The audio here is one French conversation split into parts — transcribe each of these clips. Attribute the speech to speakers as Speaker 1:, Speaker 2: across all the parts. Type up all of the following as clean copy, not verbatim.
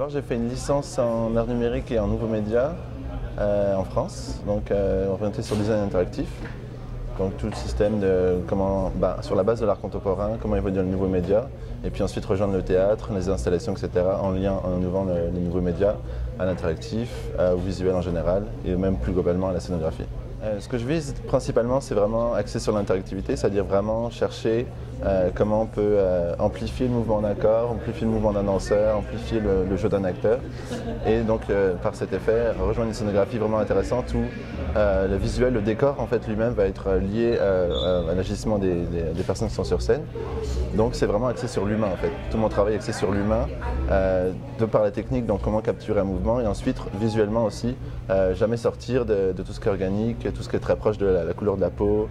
Speaker 1: d'abord, j'ai fait une licence en art numérique et en nouveaux médias en France, donc orienté sur le design interactif. Donc tout le système de comment, sur la base de l'art contemporain, comment évoluer le nouveau média, et puis ensuite rejoindre le théâtre, les installations, etc. en lien, en innovant les nouveaux médias à l'interactif, au visuel en général, et même plus globalement à la scénographie. Ce que je vise principalement, c'est vraiment axé sur l'interactivité, c'est-à-dire vraiment chercher comment on peut amplifier le mouvement d'un corps, amplifier le mouvement d'un danseur, amplifier le jeu d'un acteur. Et donc par cet effet, rejoindre une scénographie vraiment intéressante où le visuel, le décor en fait lui-même va être lié à l'agissement des personnes qui sont sur scène. Donc c'est vraiment axé sur l'humain en fait. Tout mon travail est axé sur l'humain, de par la technique, donc comment capturer un mouvement, et ensuite visuellement aussi, jamais sortir de tout ce qui est organique, tout ce qui est très proche de la couleur de la peau,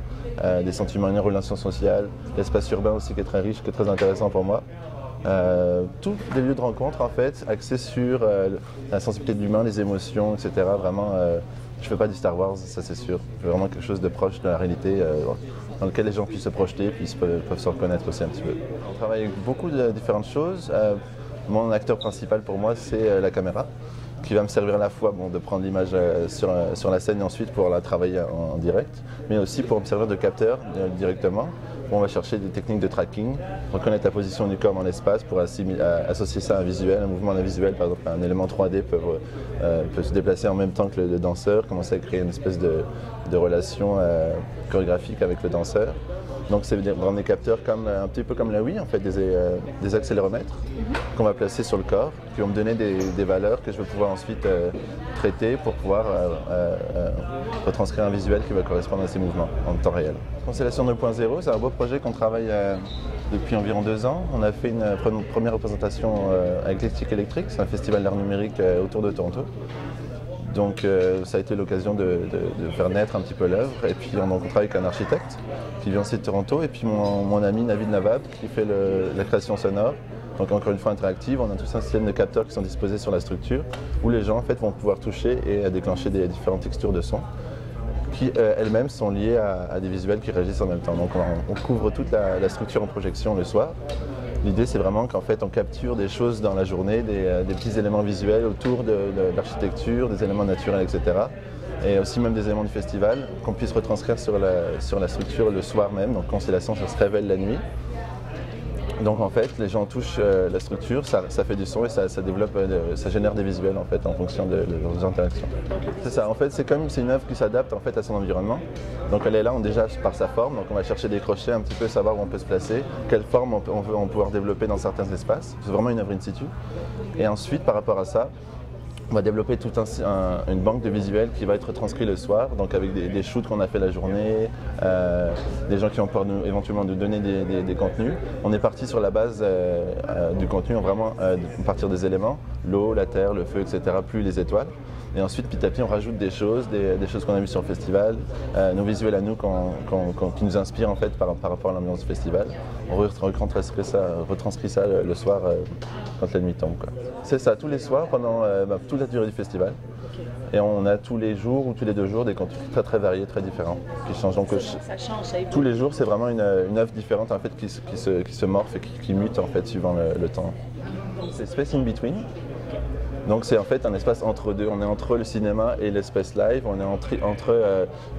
Speaker 1: des sentiments, une relation sociale, l'espace urbain aussi qui est très riche, qui est très intéressant pour moi. Tous des lieux de rencontre en fait, axés sur la sensibilité de l'humain, les émotions, etc. Vraiment, je ne fais pas du Star Wars, ça c'est sûr. Je fais vraiment quelque chose de proche de la réalité, dans lequel les gens puissent se projeter, peuvent se reconnaître aussi un petit peu. On travaille avec beaucoup de différentes choses. Mon acteur principal pour moi, c'est la caméra, qui va me servir à la fois de prendre l'image sur la scène et ensuite pour la travailler en direct, mais aussi pour me servir de capteur directement. On va chercher des techniques de tracking, reconnaître la position du corps dans l'espace pour associer ça à un visuel, un mouvement d'un visuel. Par exemple, un élément 3D peut se déplacer en même temps que le danseur, commencer à créer une espèce de relation chorégraphique avec le danseur. Donc c'est vraiment des capteurs un petit peu comme la Wii, en fait, des accéléromètres qu'on va placer sur le corps, qui vont me donner des valeurs que je vais pouvoir ensuite traiter pour pouvoir retranscrire un visuel qui va correspondre à ces mouvements en temps réel. Constellation 2.0, c'est un beau projet qu'on travaille depuis environ 2 ans. On a fait une première représentation avec l'Eclectic Electric, c'est un festival d'art numérique autour de Toronto. Donc ça a été l'occasion de faire naître un petit peu l'œuvre. Et puis on travaille avec un architecte qui vient aussi de Toronto, et puis mon ami Navid Navab qui fait la création sonore. Donc encore une fois interactive, on a tout un système de capteurs qui sont disposés sur la structure où les gens en fait vont pouvoir toucher et déclencher des différentes textures de son qui elles-mêmes sont liées à des visuels qui réagissent en même temps. Donc on couvre toute la structure en projection le soir. L'idée, c'est vraiment qu'en fait, on capture des choses dans la journée, des petits éléments visuels autour de l'architecture, des éléments naturels, etc. Et aussi même des éléments du festival, qu'on puisse retranscrire sur la structure le soir même. Donc Constellation, ça se révèle la nuit. Donc en fait, les gens touchent la structure, ça fait du son et ça développe, ça génère des visuels en fait en fonction de leurs interactions. C'est ça. En fait, c'est une œuvre qui s'adapte en fait à son environnement. Donc elle est là déjà par sa forme. Donc on va chercher des crochets, un petit peu savoir où on peut se placer, quelle forme on veut pouvoir développer dans certains espaces. C'est vraiment une œuvre in situ. Et ensuite, par rapport à ça, on va développer toute une banque de visuels qui va être transcrit le soir, donc avec des shoots qu'on a fait la journée, des gens qui vont pouvoir éventuellement nous donner des contenus. On est parti sur la base du contenu, vraiment à partir des éléments, l'eau, la terre, le feu, etc., plus les étoiles. Et ensuite, petit à petit, on rajoute des choses qu'on a vues sur le festival, nos visuels à nous qui nous inspirent en fait par rapport à l'ambiance du festival. On retranscrit ça le soir quand la nuit tombe. C'est ça, tous les soirs pendant toute la durée du festival. Et on a tous les jours ou tous les 2 jours des contenus très très variés, très différents, qui changent. Donc
Speaker 2: ça change,
Speaker 1: tous les jours, c'est vraiment une œuvre différente en fait qui se morphe et qui mute en fait suivant le temps. C'est Space in Between. Donc c'est en fait un espace entre deux, on est entre le cinéma et l'espace live, on est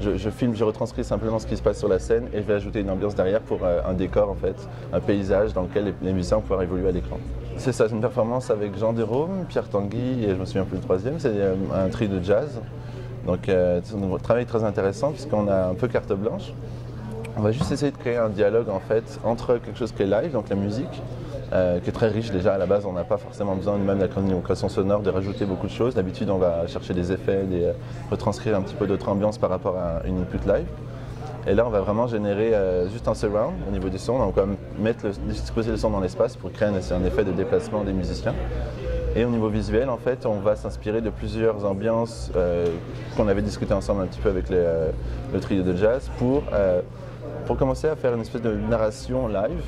Speaker 1: je filme, je retranscris simplement ce qui se passe sur la scène et je vais ajouter une ambiance derrière pour un décor en fait, un paysage dans lequel les musiciens vont pouvoir évoluer à l'écran. C'est ça, c'est une performance avec Jean Derôme, Pierre Tanguy et je me souviens plus le troisième, c'est un trio de jazz. Donc c'est un travail très intéressant puisqu'on a un peu carte blanche. On va juste essayer de créer un dialogue en fait entre quelque chose qui est live, donc la musique, qui est très riche déjà à la base, on n'a pas forcément besoin, même la création sonore, de rajouter beaucoup de choses. D'habitude on va chercher des effets, retranscrire un petit peu d'autres ambiances par rapport à une input live. Et là on va vraiment générer juste un surround au niveau du son, donc on va disposer le son dans l'espace pour créer un effet de déplacement des musiciens. Et au niveau visuel, en fait, on va s'inspirer de plusieurs ambiances qu'on avait discuté ensemble un petit peu avec le trio de jazz pour commencer à faire une espèce de narration live.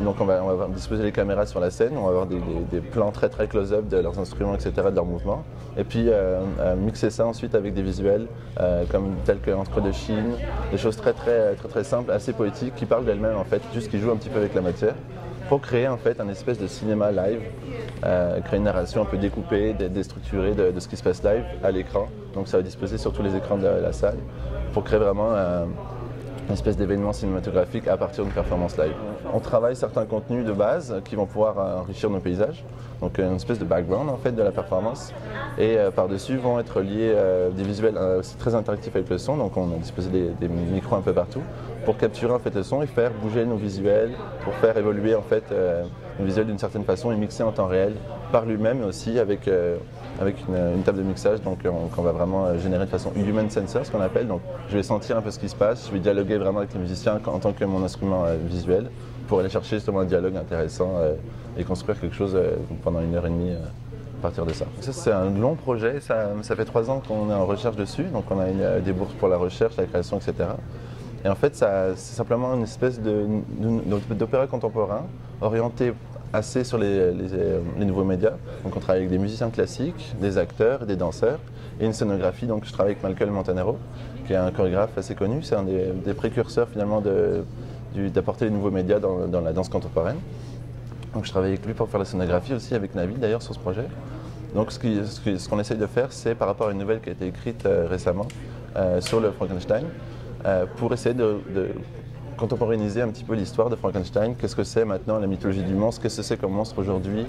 Speaker 1: Donc on va disposer les caméras sur la scène, on va avoir des plans très très close-up de leurs instruments, etc., de leurs mouvements. Et puis mixer ça ensuite avec des visuels tels que l'Encre de Chine, des choses très simples, assez poétiques, qui parlent d'elles-mêmes en fait, juste qui jouent un petit peu avec la matière. pour créer en fait un espèce de cinéma live, créer une narration un peu découpée, déstructurée de ce qui se passe live à l'écran. Donc ça va disposer sur tous les écrans de la salle pour créer vraiment une espèce d'événement cinématographique à partir d'une performance live. On travaille certains contenus de base qui vont pouvoir enrichir nos paysages, donc une espèce de background en fait de la performance, et par-dessus vont être liés des visuels aussi très interactifs avec le son, donc on a disposé des micros un peu partout pour capturer en fait le son et faire bouger nos visuels, pour faire évoluer en fait nos visuels d'une certaine façon et mixer en temps réel par lui-même, mais aussi avec une table de mixage qu'on va vraiment générer de façon human sensor, ce qu'on appelle. Donc je vais sentir un peu ce qui se passe, je vais dialoguer vraiment avec les musiciens en tant que mon instrument visuel pour aller chercher justement un dialogue intéressant et construire quelque chose pendant 1h30 à partir de ça. Ça c'est un long projet, ça fait 3 ans qu'on est en recherche dessus, donc on a eu des bourses pour la recherche, la création, etc. Et en fait c'est simplement une espèce d'opéra contemporain orienté assez sur les nouveaux médias. Donc on travaille avec des musiciens classiques, des acteurs, des danseurs et une scénographie. Donc je travaille avec Malcolm Montanaro, qui est un chorégraphe assez connu. C'est un des précurseurs finalement d'apporter les nouveaux médias dans la danse contemporaine. Donc je travaille avec lui pour faire la scénographie aussi, avec Navi d'ailleurs sur ce projet. Donc ce qu'on essaye de faire, c'est par rapport à une nouvelle qui a été écrite récemment sur le Frankenstein, pour essayer de contemporanéiser un petit peu l'histoire de Frankenstein. Qu'est-ce que c'est maintenant la mythologie du monstre? Qu'est-ce que c'est comme monstre aujourd'hui?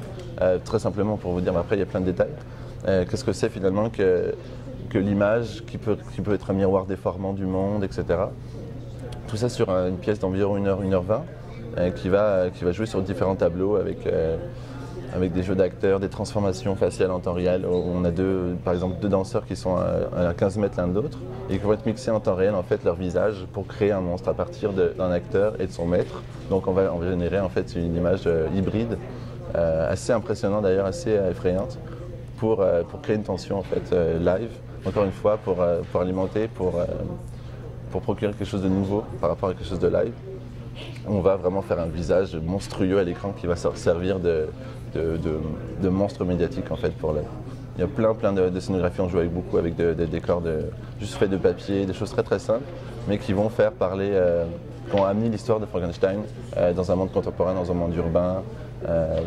Speaker 1: Très simplement pour vous dire, mais après il y a plein de détails. Qu'est-ce que c'est finalement que l'image qui peut être un miroir déformant du monde, etc. Tout ça sur une pièce d'environ 1h20 qui va jouer sur différents tableaux avec des jeux d'acteurs, des transformations faciales en temps réel. On a par exemple deux danseurs qui sont à 15 mètres l'un de l'autre et qui vont être mixés en temps réel en fait leur visage pour créer un monstre à partir d'un acteur et de son maître. Donc on va générer en fait une image hybride assez impressionnante d'ailleurs, assez effrayante pour créer une tension en fait live. Encore une fois pour alimenter, pour procurer quelque chose de nouveau par rapport à quelque chose de live. On va vraiment faire un visage monstrueux à l'écran qui va servir de monstre médiatique en fait pour l'œuvre. Il y a plein de scénographies, on joue beaucoup avec des décors juste faits de papier, des choses très très simples, mais qui vont faire parler, qui ont amené l'histoire de Frankenstein dans un monde contemporain, dans un monde urbain,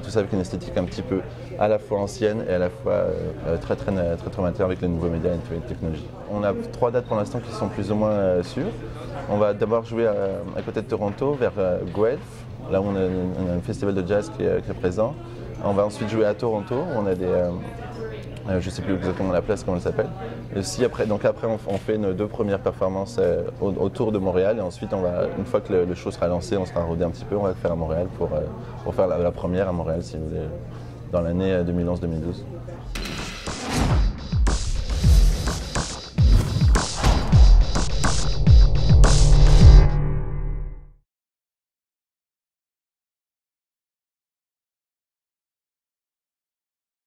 Speaker 1: tout ça avec une esthétique un petit peu à la fois ancienne et à la fois très moderne avec les nouveaux médias et les technologies. On a 3 dates pour l'instant qui sont plus ou moins sûres. On va d'abord jouer à côté de Toronto, vers Guelph, là où on a un festival de jazz qui est présent. On va ensuite jouer à Toronto, où on a je ne sais plus exactement la place, comment elle s'appelle. Donc après on fait nos 2 premières performances autour de Montréal et ensuite une fois que le show sera lancé, on sera rodé un petit peu, on va le faire à Montréal pour faire la première à Montréal si vous voulez, dans l'année 2011-2012.